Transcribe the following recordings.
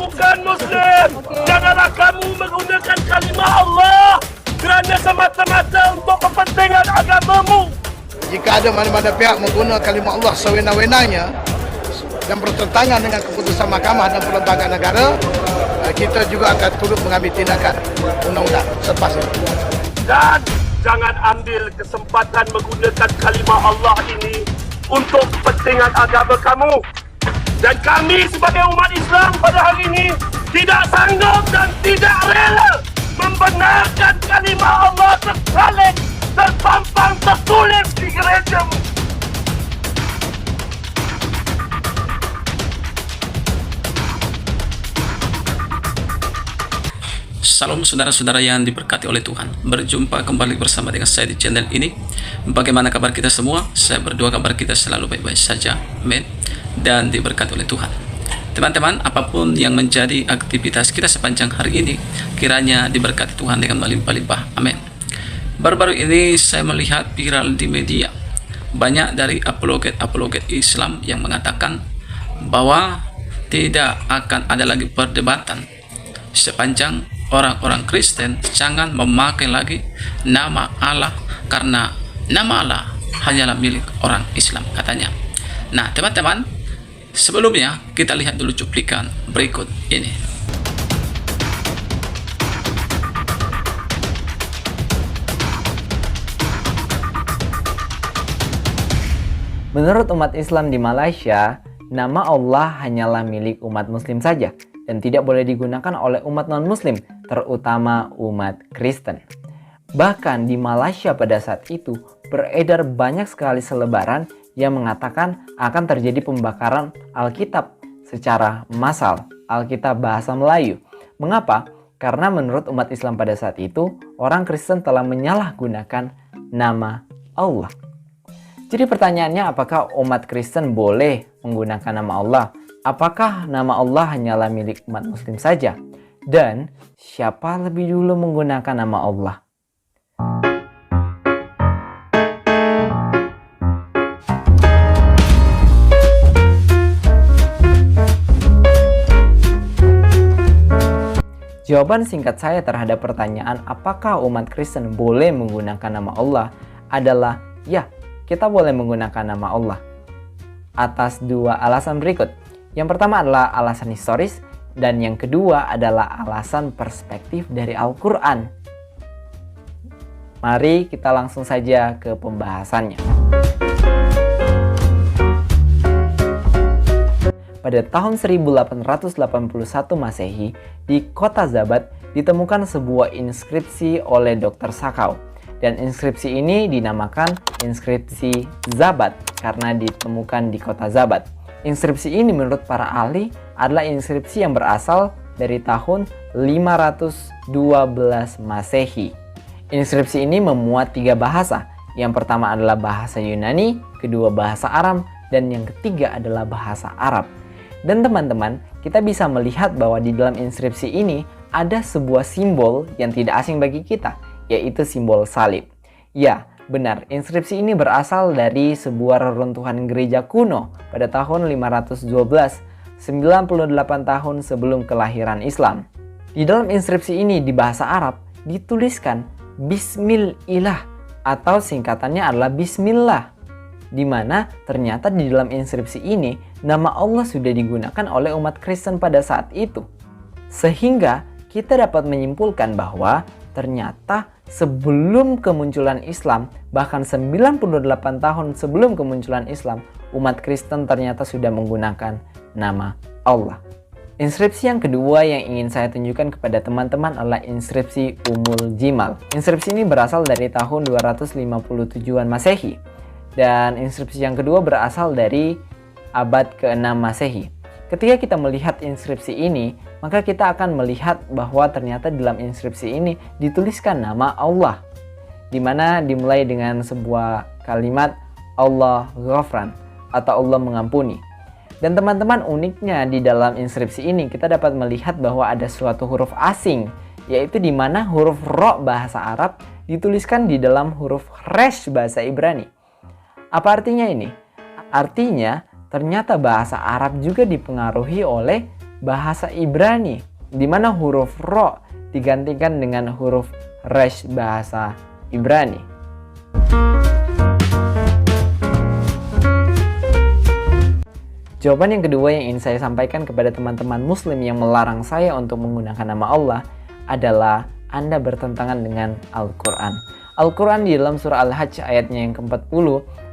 bukan Muslim. Janganlah kamu menggunakan kalimah Allah kerana semata-mata untuk kepentingan agamamu. Jika ada mana-mana pihak menggunakan kalimah Allah sewenang-wenangnya dan bertentangan dengan keputusan mahkamah dan perlembagaan negara, kita juga akan turut mengambil tindakan undang-undang selepas itu. Dan jangan ambil kesempatan menggunakan kalimah Allah ini untuk kepentingan agama kamu. Dan kami sebagai umat Islam pada hari ini tidak sanggup dan tidak rela membenarkan kalimah Allah tersalin, terpampang, tertulis di gerejamu. Salam saudara-saudara yang diberkati oleh Tuhan. Berjumpa kembali bersama dengan saya di channel ini. Bagaimana kabar kita semua? Saya berdoa kabar kita selalu baik-baik saja. Amin. Dan diberkati oleh Tuhan. Teman-teman, apapun yang menjadi aktivitas kita sepanjang hari ini, kiranya diberkati Tuhan dengan melimpah-limpah. Amin. Baru-baru ini saya melihat viral di media. Banyak dari apologet Islam yang mengatakan bahwa tidak akan ada lagi perdebatan sepanjang orang-orang Kristen jangan memakai lagi nama Allah karena nama Allah hanyalah milik orang Islam, katanya. Nah, teman-teman, sebelumnya kita lihat dulu cuplikan berikut ini. Menurut umat Islam di Malaysia, nama Allah hanyalah milik umat Muslim saja dan tidak boleh digunakan oleh umat non-Muslim, terutama umat Kristen. Bahkan di Malaysia pada saat itu beredar banyak sekali selebaran yang mengatakan akan terjadi pembakaran Alkitab secara massal, Alkitab bahasa Melayu. Mengapa? Karena menurut umat Islam pada saat itu, orang Kristen telah menyalahgunakan nama Allah. Jadi pertanyaannya, apakah umat Kristen boleh menggunakan nama Allah? Apakah nama Allah hanyalah milik umat Muslim saja? Dan siapa lebih dulu menggunakan nama Allah? Jawaban singkat saya terhadap pertanyaan apakah umat Kristen boleh menggunakan nama Allah adalah ya, kita boleh menggunakan nama Allah atas dua alasan berikut. Yang pertama adalah alasan historis dan yang kedua adalah alasan perspektif dari Al-Quran. Mari kita langsung saja ke pembahasannya. Pada tahun 1881 Masehi, di kota Zabat ditemukan sebuah inskripsi oleh Dr. Sakau. Dan inskripsi ini dinamakan inskripsi Zabat karena ditemukan di kota Zabat. Inskripsi ini menurut para ahli adalah inskripsi yang berasal dari tahun 512 Masehi. Inskripsi ini memuat 3 bahasa. Yang pertama adalah bahasa Yunani, kedua bahasa Aram, dan yang ketiga adalah bahasa Arab. Dan teman-teman, kita bisa melihat bahwa di dalam inskripsi ini ada sebuah simbol yang tidak asing bagi kita, yaitu simbol salib. Ya, benar, inskripsi ini berasal dari sebuah reruntuhan gereja kuno pada tahun 512, 98 tahun sebelum kelahiran Islam. Di dalam inskripsi ini di bahasa Arab dituliskan Bismillah atau singkatannya adalah Bismillah, di mana ternyata di dalam inskripsi ini nama Allah sudah digunakan oleh umat Kristen pada saat itu. Sehingga kita dapat menyimpulkan bahwa ternyata sebelum kemunculan Islam, bahkan 98 tahun sebelum kemunculan Islam, umat Kristen ternyata sudah menggunakan nama Allah. Inskripsi yang kedua yang ingin saya tunjukkan kepada teman-teman adalah inskripsi Ummul Jimal. Inskripsi ini berasal dari tahun 257-an Masehi. Dan inskripsi yang kedua berasal dari abad ke-6 Masehi. Ketika kita melihat inskripsi ini, maka kita akan melihat bahwa ternyata dalam inskripsi ini dituliskan nama Allah, di mana dimulai dengan sebuah kalimat Allah Ghafran atau Allah mengampuni. Dan teman-teman, uniknya di dalam inskripsi ini kita dapat melihat bahwa ada suatu huruf asing, yaitu di mana huruf Ro bahasa Arab dituliskan di dalam huruf Resh bahasa Ibrani. Apa artinya ini? Artinya ternyata bahasa Arab juga dipengaruhi oleh bahasa Ibrani, di mana huruf ro digantikan dengan huruf resh bahasa Ibrani. Jawaban yang kedua yang ingin saya sampaikan kepada teman-teman muslim yang melarang saya untuk menggunakan nama Allah adalah Anda bertentangan dengan Al-Quran. Al-Quran di dalam surah Al-Hajj ayatnya yang ke-40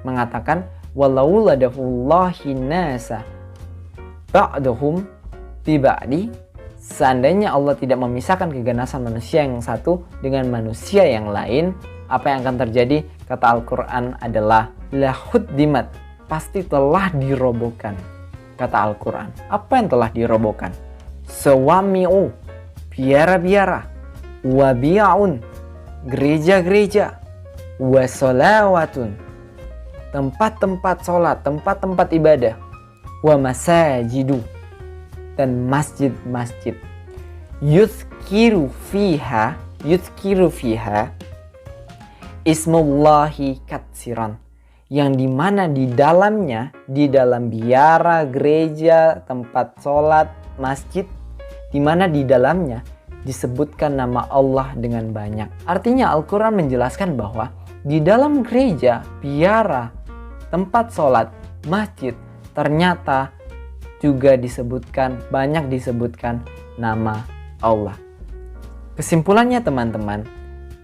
mengatakan walau ladafullahi nasa ba'dahum bi ba'di, seandainya Allah tidak memisahkan keganasan manusia yang satu dengan manusia yang lain, apa yang akan terjadi? Kata Al-Quran adalah lahuddimat, pasti telah dirobohkan. Kata Al-Quran, apa yang telah dirobohkan? Sawami'u, biara-biara, wabi'un, gereja-gereja, wasolawatun, tempat-tempat sholat, tempat-tempat ibadah, wa masajidu, dan masjid-masjid. Yuzkiru fiha ismullahi katsiran, yang dimana di dalamnya, di dalam biara, gereja, tempat sholat, masjid, dimana di dalamnya disebutkan nama Allah dengan banyak. Artinya Al-Quran menjelaskan bahwa di dalam gereja, biara, tempat sholat, masjid, ternyata juga banyak disebutkan nama Allah. Kesimpulannya teman-teman,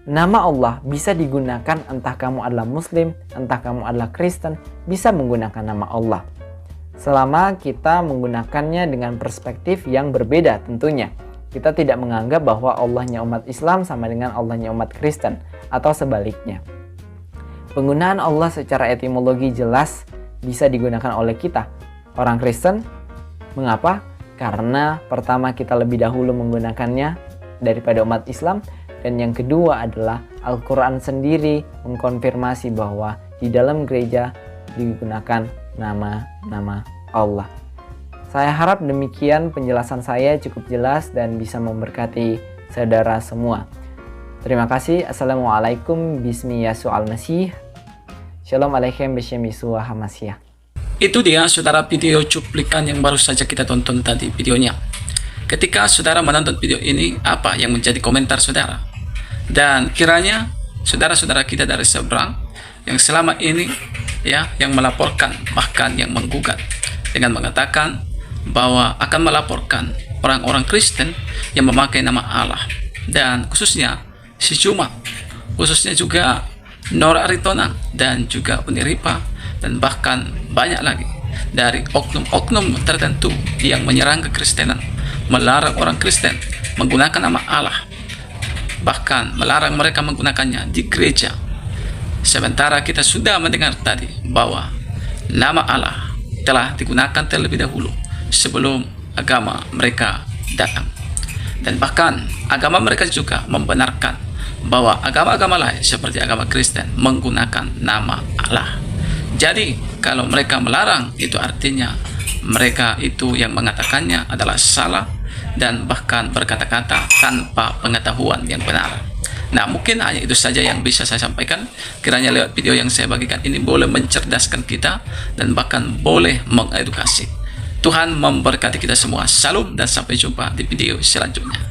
nama Allah bisa digunakan entah kamu adalah muslim, entah kamu adalah Kristen, bisa menggunakan nama Allah. Selama kita menggunakannya dengan perspektif yang berbeda tentunya. Kita tidak menganggap bahwa Allahnya umat Islam sama dengan Allahnya umat Kristen, atau sebaliknya. Penggunaan Allah secara etimologi jelas bisa digunakan oleh kita, orang Kristen. Mengapa? Karena pertama kita lebih dahulu menggunakannya daripada umat Islam, dan yang kedua adalah Al-Quran sendiri mengkonfirmasi bahwa di dalam gereja digunakan nama-nama Allah. Saya harap demikian penjelasan saya cukup jelas dan bisa memberkati saudara semua. Terima kasih. Assalamualaikum bismi Yasu'al Masih. Shalom alaikum bismi Yasu'al Hamasiyah. Itu dia saudara video cuplikan yang baru saja kita tonton tadi videonya. Ketika saudara menonton video ini, apa yang menjadi komentar saudara? Dan kiranya saudara-saudara kita dari seberang yang selama ini yang melaporkan, bahkan yang menggugat dengan mengatakan bahwa akan melaporkan orang-orang Kristen yang memakai nama Allah, dan khususnya si Juma, khususnya juga Nora Aritona, dan juga Uni Ripa, dan bahkan banyak lagi dari oknum-oknum tertentu yang menyerang kekristenan, melarang orang Kristen menggunakan nama Allah, bahkan melarang mereka menggunakannya di gereja. Sementara kita sudah mendengar tadi bahwa nama Allah telah digunakan terlebih dahulu sebelum agama mereka datang, dan bahkan agama mereka juga membenarkan bahwa agama-agama lain seperti agama Kristen menggunakan nama Allah. Jadi kalau mereka melarang, itu artinya mereka itu yang mengatakannya adalah salah dan bahkan berkata-kata tanpa pengetahuan yang benar. Nah, mungkin hanya itu saja yang bisa saya sampaikan. Kiranya lewat video yang saya bagikan ini boleh mencerdaskan kita dan bahkan boleh mengedukasi. Tuhan memberkati kita semua. Salam dan sampai jumpa di video selanjutnya.